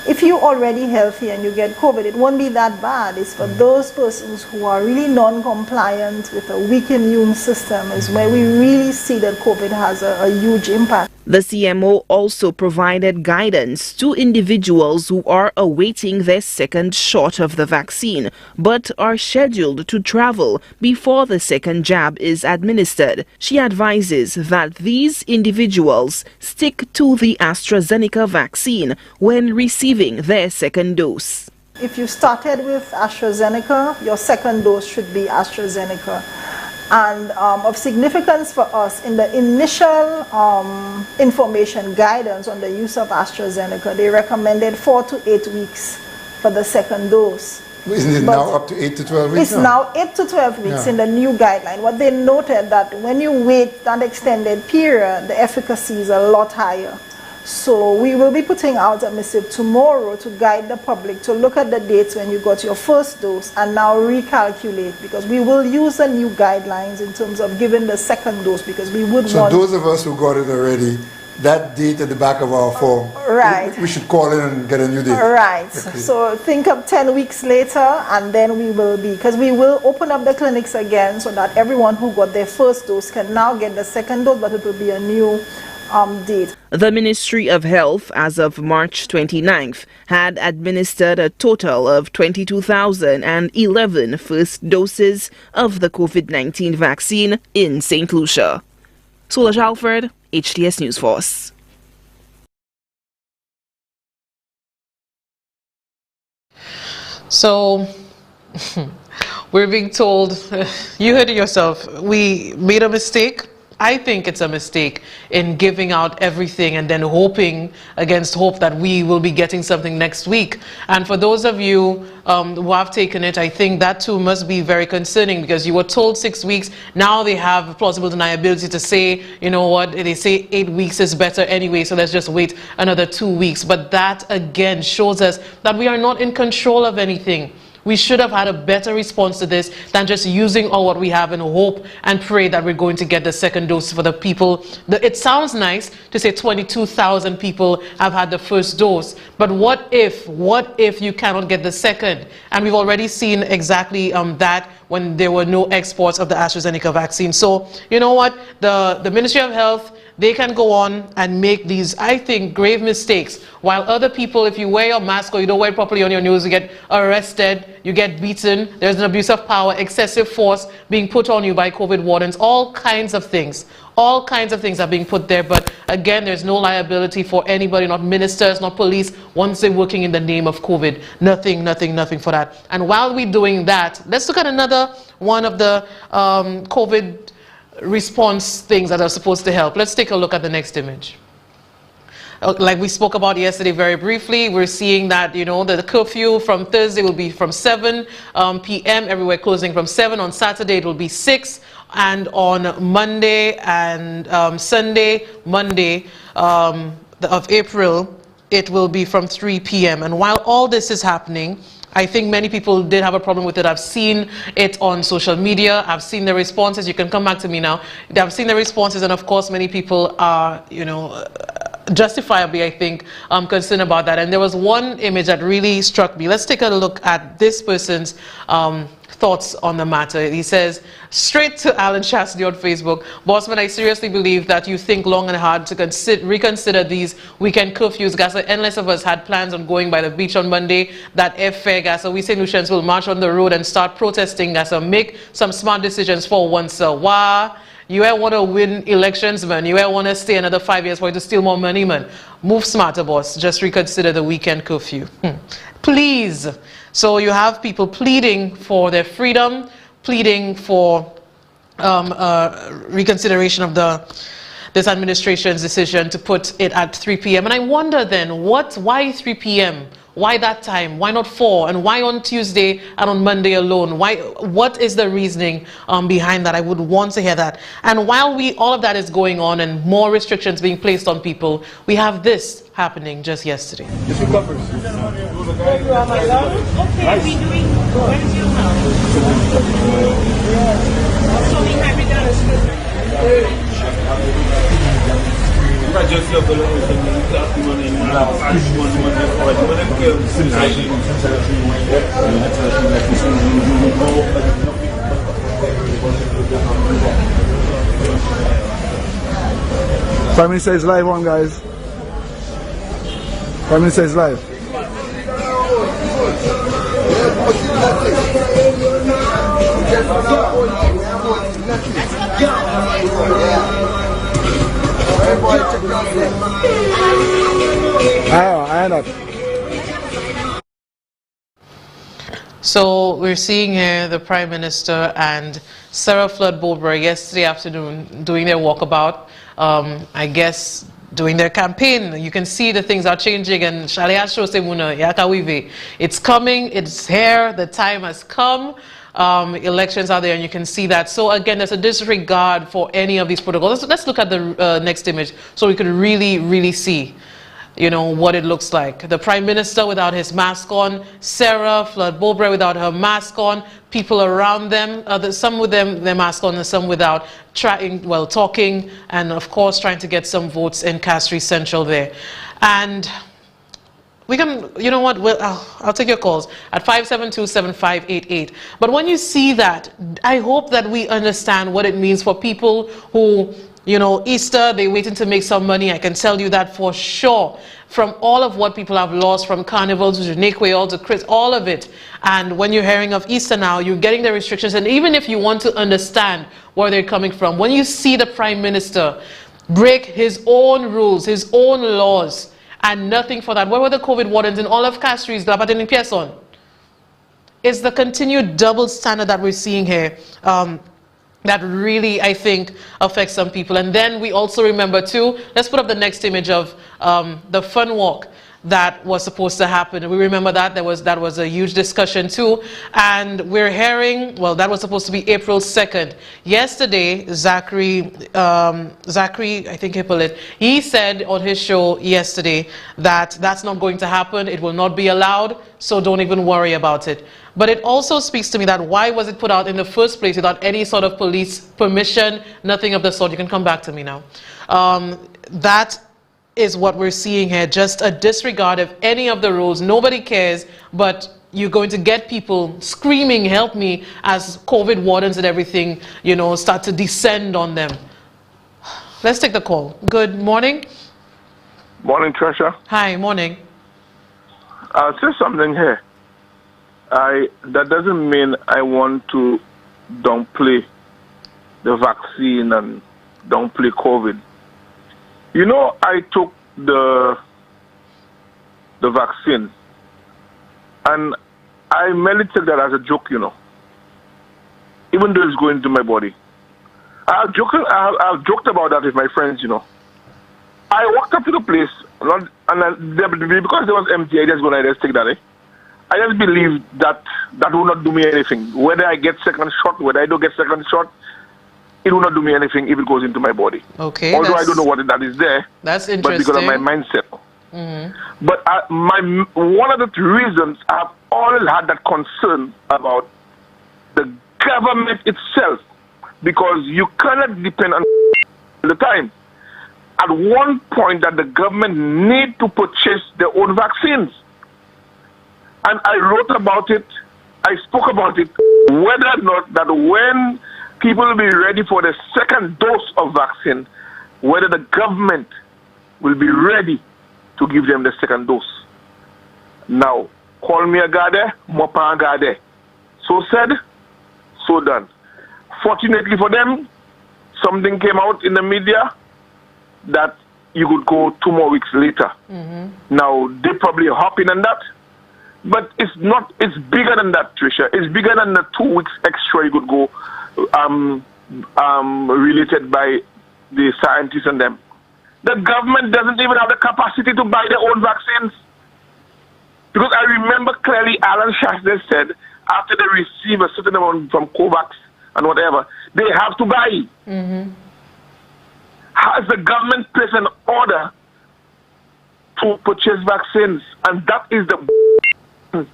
[SPEAKER 2] If you're already healthy and you get COVID, it won't be that bad. It's for those persons who are really non-compliant with a weak immune system is where we really see that COVID has a huge impact.
[SPEAKER 6] The CMO also provided guidance to individuals who are awaiting their second shot of the vaccine but are scheduled to travel before the second jab is administered. She advises that these individuals stick to the AstraZeneca vaccine when receiving their second dose.
[SPEAKER 2] If you started with AstraZeneca, your second dose should be AstraZeneca. And of significance for us, in the initial information guidance on the use of AstraZeneca, they recommended 4 to 8 weeks for the second dose.
[SPEAKER 4] Isn't it now up to 8 to 12 weeks?
[SPEAKER 2] It's now 8 to 12 weeks in the new guideline. What they noted that when you wait that extended period, the efficacy is a lot higher. So we will be putting out a missive tomorrow to guide the public to look at the dates when you got your first dose and now recalculate, because we will use the new guidelines in terms of giving the second dose, because we would
[SPEAKER 4] want... So those of us who got it already, that date at the back of our form,
[SPEAKER 2] right,
[SPEAKER 4] we should call in and get a new date.
[SPEAKER 2] Right.
[SPEAKER 4] Okay.
[SPEAKER 2] So think of 10 weeks later, and then we will be, because we will open up the clinics again so that everyone who got their first dose can now get the second dose, but it will be a new date.
[SPEAKER 6] The Ministry of Health, as of March 29th, had administered a total of 22,011 first doses of the COVID-19 vaccine in St. Lucia. Solange Alfred, HTS News Force.
[SPEAKER 3] So, we're being told, you heard it yourself, we made a mistake. I think it's a mistake in giving out everything and then hoping against hope that we will be getting something next week. And for those of you who have taken it, I think that too must be very concerning, because you were told 6 weeks. Now they have plausible deniability to say, you know what, they say 8 weeks is better anyway, so let's just wait another 2 weeks. But that again shows us that we are not in control of anything. We should have had a better response to this than just using all what we have and hope and pray that we're going to get the second dose for the people. It sounds nice to say 22,000 people have had the first dose, but what if you cannot get the second? And we've already seen exactly that when there were no exports of the AstraZeneca vaccine. So, you know what? The Ministry of Health, they can go on and make these, I think, grave mistakes, while other people, if you wear your mask or you don't wear it properly on your nose, you get arrested. you get beaten, there's an abuse of power, excessive force being put on you by COVID wardens, all kinds of things. All kinds of things are being put there, but again, there's no liability for anybody, not ministers, not police, once they're working in the name of COVID. Nothing for that. And while we're doing that, let's look at another one of the COVID response things that are supposed to help. Let's take a look at the next image. Like we spoke about yesterday very briefly, we're seeing that, you know, the curfew from Thursday will be from 7 p.m. everywhere closing from 7. On Saturday it will be 6. And on Monday and Sunday, Monday of April, it will be from 3 p.m. And while all this is happening, I think many people did have a problem with it. I've seen it on social media. I've seen the responses. You can come back to me now. I've seen the responses, and of course, many people are, you know, justifiably, I think, concerned about that. And there was one image that really struck me. Let's take a look at this person's thoughts on the matter. He says, straight to Alan Chastity on Facebook, Bossman, I seriously believe that you think long and hard to reconsider these weekend curfews. Gasa, endless of us had plans on going by the beach on Monday. That airfare, Gasa, we St. Lucians will march on the road and start protesting. Gasa, make some smart decisions for once. Why? You want to win elections, man. You want to stay another 5 years for you to steal more money, man. Move smarter, boss. Just reconsider the weekend curfew. Please. So you have people pleading for their freedom, pleading for reconsideration of this administration's decision to put it at 3 p.m. And I wonder then, why 3 p.m.? Why that time? Why not 4? And why on Tuesday and on Monday alone? What is the reasoning behind that? I would want to hear that. And while all of that is going on and more restrictions being placed on people, we have this happening just yesterday.
[SPEAKER 8] Prime Minister is live on, guys. Prime Minister is live. I know.
[SPEAKER 3] So we're seeing here the Prime Minister and Sarah Flood-Bowborough yesterday afternoon doing their walkabout. I guess doing their campaign. You can see the things are changing, and it's coming, it's here, the time has come. Elections are there, and you can see that. So again, there's a disregard for any of these protocols. Let's look at the next image so we can really see, you know, what it looks like. The Prime Minister without his mask on, Sarah Flood-Bowborough without her mask on, people around them, some with their mask on and some without, talking, and of course trying to get some votes in Castries Central there. And we can, you know what, I'll take your calls at 572-7588. But when you see that, I hope that we understand what it means for people who, you know, Easter, they're waiting to make some money. I can tell you that for sure. From all of what people have lost, from Carnival to Janique, all to Chris, all of it. And when you're hearing of Easter now, you're getting the restrictions. And even if you want to understand where they're coming from, when you see the Prime Minister break his own rules, his own laws, and nothing for that. Where were the COVID wardens in all of Castries, Labatin and Pearson? It's the continued double standard that we're seeing here that really, I think, affects some people. And then we also remember too, let's put up the next image of the fun walk that was supposed to happen. We remember that that was a huge discussion too. And we're hearing, well, that was supposed to be April 2nd. Yesterday, Zachary, I think Hippolyte, he said on his show yesterday that that's not going to happen. It will not be allowed. So don't even worry about it. But it also speaks to me that why was it put out in the first place without any sort of police permission, nothing of the sort. You can come back to me now. That is what we're seeing here, just a disregard of any of the rules. Nobody cares, but you're going to get people screaming, help me, as COVID wardens and everything, you know, start to descend on them. Let's take the call. Good morning.
[SPEAKER 9] Morning, Tresha.
[SPEAKER 3] Hi, morning.
[SPEAKER 9] I'll say something here. that doesn't mean I want to downplay the vaccine and downplay COVID. You know, I took the vaccine, and I merely take that as a joke, you know, even though it's going into my body. I've joked about that with my friends, you know. I walked up to the place, because it was empty, I just go and just take that, I just believe that will not do me anything. Whether I get second shot, whether I don't get second shot, it will not do me anything if it goes into my body.
[SPEAKER 3] Okay.
[SPEAKER 9] Although I don't know what that is there.
[SPEAKER 3] That's interesting.
[SPEAKER 9] But because of my mindset.
[SPEAKER 3] Mm-hmm.
[SPEAKER 9] But one of the reasons I've always had that concern about the government itself, because you cannot depend on the time. At one point that the government need to purchase their own vaccines. And I wrote about it, I spoke about it, whether or not that when people will be ready for the second dose of vaccine, whether the government will be ready to give them the second dose. Now, call me a gade, mopa a gade. So said, so done. Fortunately for them, something came out in the media that you could go 2 more weeks later.
[SPEAKER 3] Mm-hmm.
[SPEAKER 9] Now, they probably hopping on that, but it's bigger than that, Trisha. It's bigger than the 2 weeks extra you could go related by the scientists and them. The government doesn't even have the capacity to buy their own vaccines. Because I remember clearly Alan Shasner said after they receive a certain amount from COVAX and whatever, they have to buy.
[SPEAKER 3] Mm-hmm.
[SPEAKER 9] Has the government placed an order to purchase vaccines? And that is the...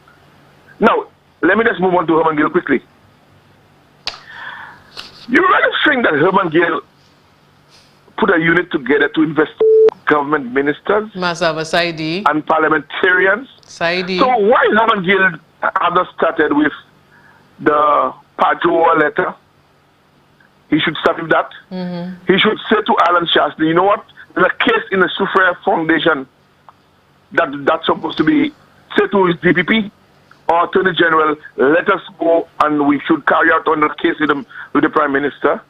[SPEAKER 9] Now, let me just move on to Herman Gill quickly. You really think that Herman Gill put a unit together to investigate government ministers and parliamentarians?
[SPEAKER 3] Saidi.
[SPEAKER 9] So why Herman Gill have started with the Pajoa letter? He should start with that.
[SPEAKER 3] Mm-hmm.
[SPEAKER 9] He should say to Alan Shastley, you know what? There's a case in the Sufre Foundation that's supposed to be, say to his DPP or Attorney General, let us go and we should carry out on the case with the Prime Minister.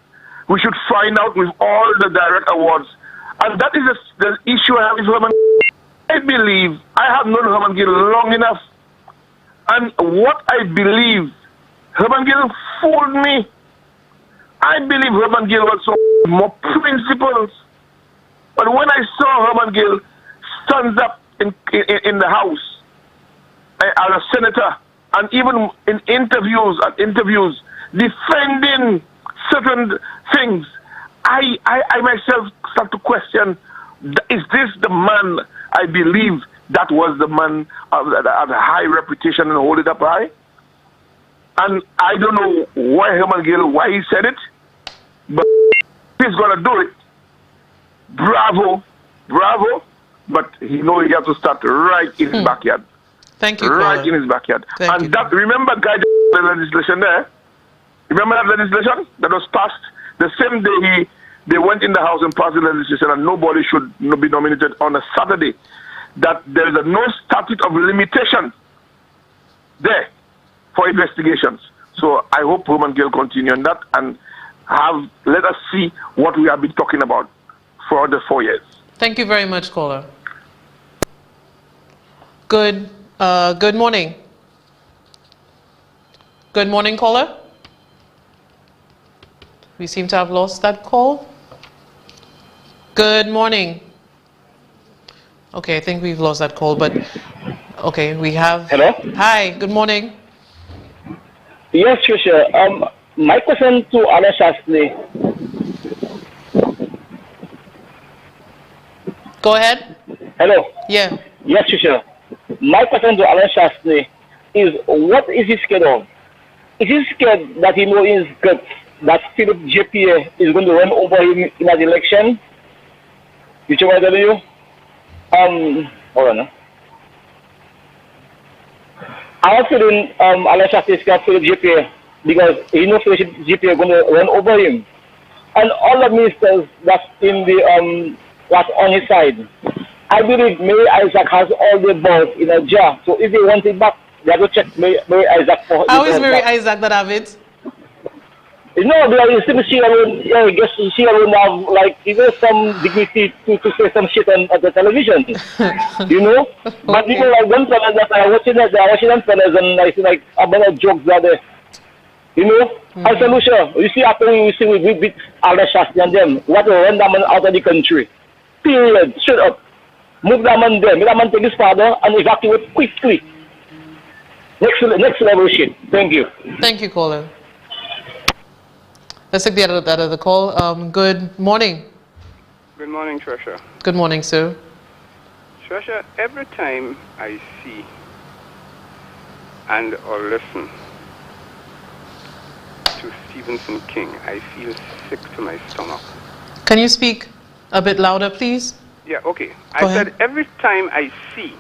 [SPEAKER 9] We should find out with all the direct awards. And that is the issue I have with Herman. I believe I have known Herman Gill long enough. And what I believe, Herman Gill fooled me. I believe Herman Gill was so more principles. But when I saw Herman Gill stands up in the House as a senator, and even in interviews, defending certain things, I myself start to question: is this the man? I believe that was the man of a high reputation and hold it up high. And I don't know why Herman Gill, why he said it, but he's going to do it. Bravo, bravo. But he knows he has to start right in his backyard.
[SPEAKER 3] Thank you,
[SPEAKER 9] right
[SPEAKER 3] caller.
[SPEAKER 9] in his backyard.
[SPEAKER 3] Thank
[SPEAKER 9] and that, remember, guys, the legislation there? Remember that legislation that was passed? The same day they went in the House and passed the legislation and nobody should be nominated on a Saturday. That there is no statute of limitation there for investigations. So I hope Herman Gill continue on that and let us see what we have been talking about for the 4 years.
[SPEAKER 3] Thank you very much, caller. Good morning. Good morning, caller. We seem to have lost that call. Good morning. Okay, I think we've lost that call, but okay, we have...
[SPEAKER 10] Hello?
[SPEAKER 3] Hi, good morning.
[SPEAKER 10] Yes, Trisha. My question to Alan Shastley.
[SPEAKER 3] Go ahead.
[SPEAKER 10] Hello?
[SPEAKER 3] Yeah.
[SPEAKER 10] Yes, Trisha. My question to Alan Shastley is, what is he scared of? Is he scared that he knows in his gut that Philip JPA is going to run over him in an election? You see what I tell you? Hold on. I have feeling Alan Shastley is scared of Philip JPA because he knows Philip JPA is going to run over him. And all the ministers that's in the that's on his side. I believe Mary Isaac has all the balls in a jar. So if they want it back, They have to check Mary Isaac for.
[SPEAKER 3] How is Mary Isaac that have it?
[SPEAKER 10] You know, because she alone, I guess she alone have like even some dignity to say some shit on the television. You know? But people like them fellas that are watching them fellas and like a bunch of jokes that they, you know? I say, Lucia, you see after we see we beat Alda Shasti and them, what to run that man out of the country. Period. Straight up. Move that man there, make that man take his father and evacuate quickly. Next level shit. Thank you.
[SPEAKER 3] Thank you, Colin. Let's take that other call. Good morning.
[SPEAKER 11] Good morning, Tresha.
[SPEAKER 3] Good morning, sir.
[SPEAKER 11] Tresha, every time I see and or listen to Stephen King, I feel sick to my stomach.
[SPEAKER 3] Can you speak a bit louder, please?
[SPEAKER 11] Yeah, okay.
[SPEAKER 3] Go
[SPEAKER 11] I
[SPEAKER 3] ahead.
[SPEAKER 11] said every time I see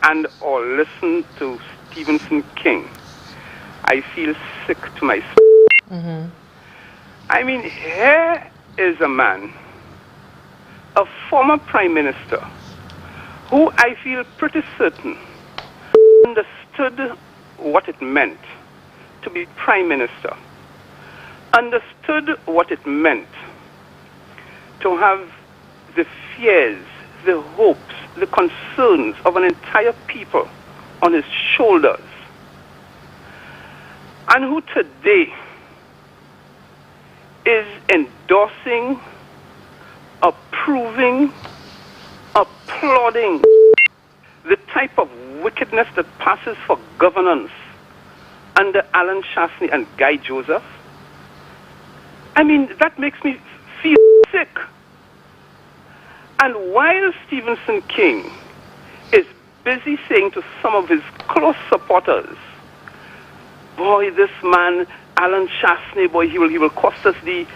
[SPEAKER 11] and or listen to Stephen King, I feel sick to my stomach. I mean, here is a man, a former prime minister, who I feel pretty certain understood what it meant to be prime minister, understood what it meant to have the fears, the hopes, the concerns of an entire people on his shoulders, and who today is endorsing, approving, applauding the type of wickedness that passes for governance under Alan Shastney and Guy Joseph. I mean, that makes me feel sick. And while Stephen King is busy saying to some of his close supporters, boy, this man, Alan Shastney, boy, he will cost us the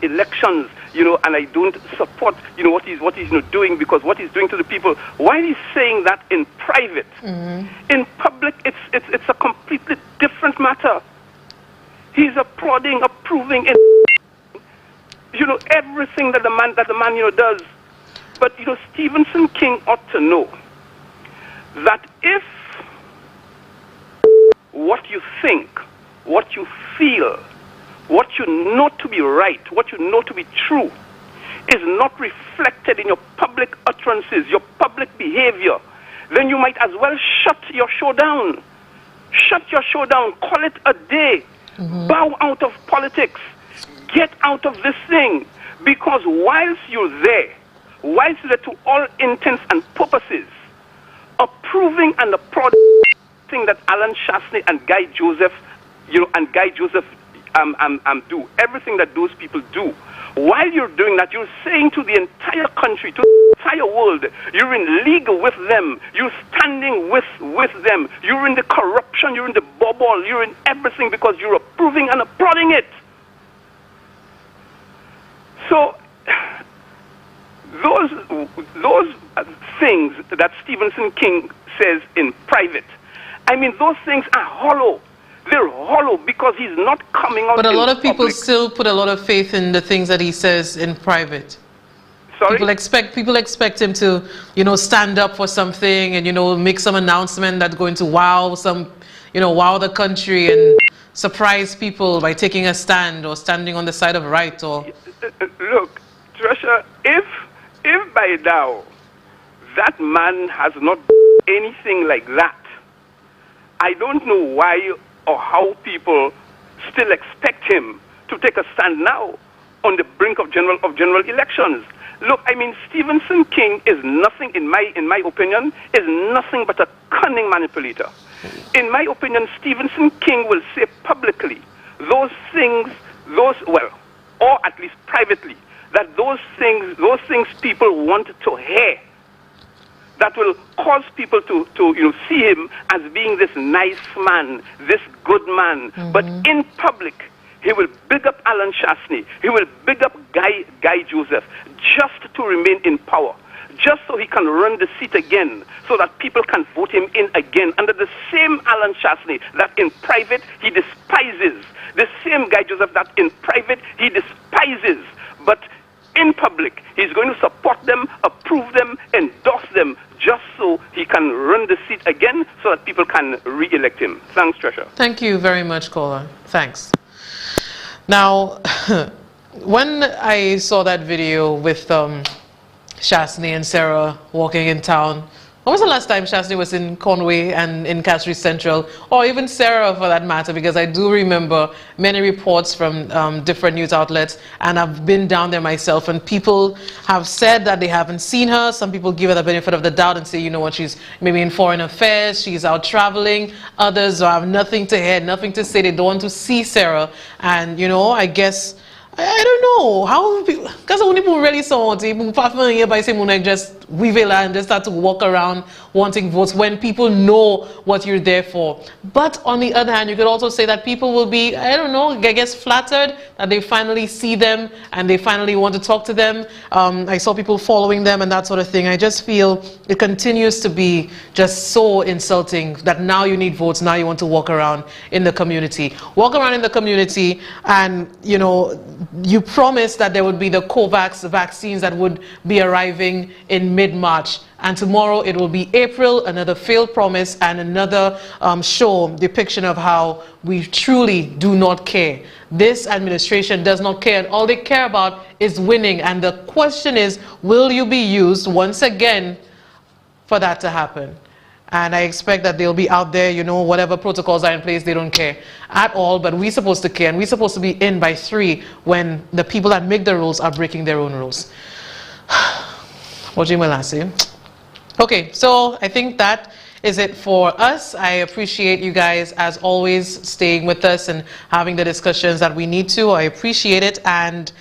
[SPEAKER 11] elections, you know, and I don't support, you know, what he's doing, because what he's doing to the people. While he's saying that in private, in public, it's a completely different matter. He's applauding, approving, and you know, everything that the man you know does. But you know, Stephen King ought to know that if what you think, what you feel, what you know to be right, what you know to be true, is not reflected in your public utterances, your public behavior, then you might as well shut your show down. Shut your show down. Call it a day. Bow out of politics. Get out of this thing. Because whilst you're there to all intents and purposes, approving and applauding that Alan Shastney and Guy Joseph, you know, and Guy Joseph do, everything that those people do. While you're doing that, you're saying to the entire country, to the entire world, you're in league with them, you're standing with them, you're in the corruption, you're in the bubble, you're in everything because you're approving and applauding it. So, those things that Stephen King says in private, I mean, those things are hollow. They're hollow because he's not coming out.
[SPEAKER 3] But a lot of people
[SPEAKER 11] public.
[SPEAKER 3] still put a lot of faith in the things that he says in private.
[SPEAKER 11] Sorry?
[SPEAKER 3] People expect him to, you know, stand up for something and, you know, make some announcement that's going to wow the country and surprise people by taking a stand or standing on the side of right. Or
[SPEAKER 11] look, Tresha, if by now that man has not anything like that, I don't know why or how people still expect him to take a stand now on the brink of general elections. Look, I mean, Stephen King is nothing, in my opinion, is nothing but a cunning manipulator. In my opinion, Stephen King will say publicly those things, or at least privately, that those things people want to hear, that will cause people to see him as being this nice man, this good man. But in public, he will big up Alan Shastney. He will big up Guy Joseph just to remain in power, just so he can run the seat again, so that people can vote him in again under the same Alan Shastney that in private he despises, the same Guy Joseph that in private he despises. But in public, he's going to support them, approve them, endorse them, just so he can run the seat again, so that people people can re-elect him. Thanks, Tresha.
[SPEAKER 3] Thank you very much, Kola. Thanks. Now, when I saw that video with Shasni and Sarah walking in town, when was the last time Shasni was in Conway and in Castries Central, or even Sarah for that matter, because I do remember many reports from different news outlets, and I've been down there myself, and people have said that they haven't seen her. Some people give her the benefit of the doubt and say, you know what, she's maybe in foreign affairs, she's out traveling. Others have nothing to hear, nothing to say. They don't want to see Sarah, and you know, I guess I don't know how because when people really saw it, by saying just weave and just start to walk around wanting votes when people know what you're there for. But on the other hand, you could also say that people will be, I don't know, I guess flattered that they finally see them and they finally want to talk to them. I saw people following them and that sort of thing. I just feel it continues to be just so insulting that now you need votes, now you want to walk around in the community. Walk around in the community and, you know, you promised that there would be the COVAX vaccines that would be arriving in mid-March. And tomorrow it will be April, another failed promise and another depiction of how we truly do not care. This administration does not care, and all they care about is winning. And the question is, will you be used once again for that to happen? And I expect that they'll be out there, you know, whatever protocols are in place, they don't care at all. But we're supposed to care, and we're supposed to be in by 3 when the people that make the rules are breaking their own rules. Okay, so I think that is it for us. I appreciate you guys, as always, staying with us and having the discussions that we need to. I appreciate it. And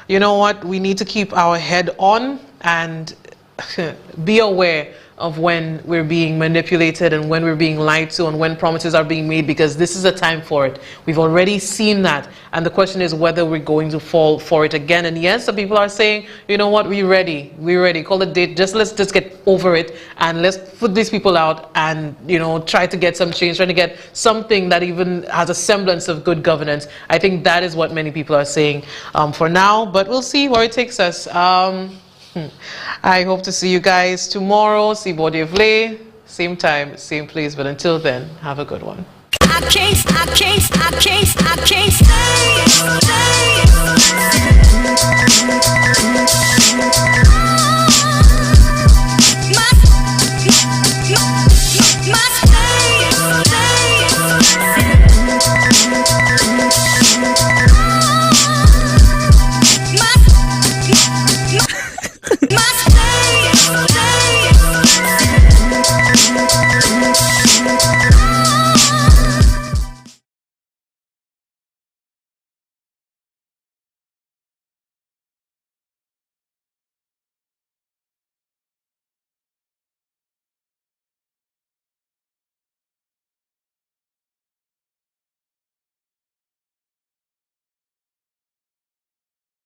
[SPEAKER 3] you know what? We need to keep our head on and be aware of when we're being manipulated and when we're being lied to and when promises are being made, because this is a time for it. We've already seen that, and the question is whether we're going to fall for it again. And yes, some people are saying, you know what, we're ready, call it date, let's just get over it and let's put these people out and, you know, try to get some change, trying to get something that even has a semblance of good governance. I think that is what many people are saying for now, but we'll see where it takes us. I hope to see you guys tomorrow. See Baudet, same time, same place. But until then, have a good one.
[SPEAKER 12] I can't stay.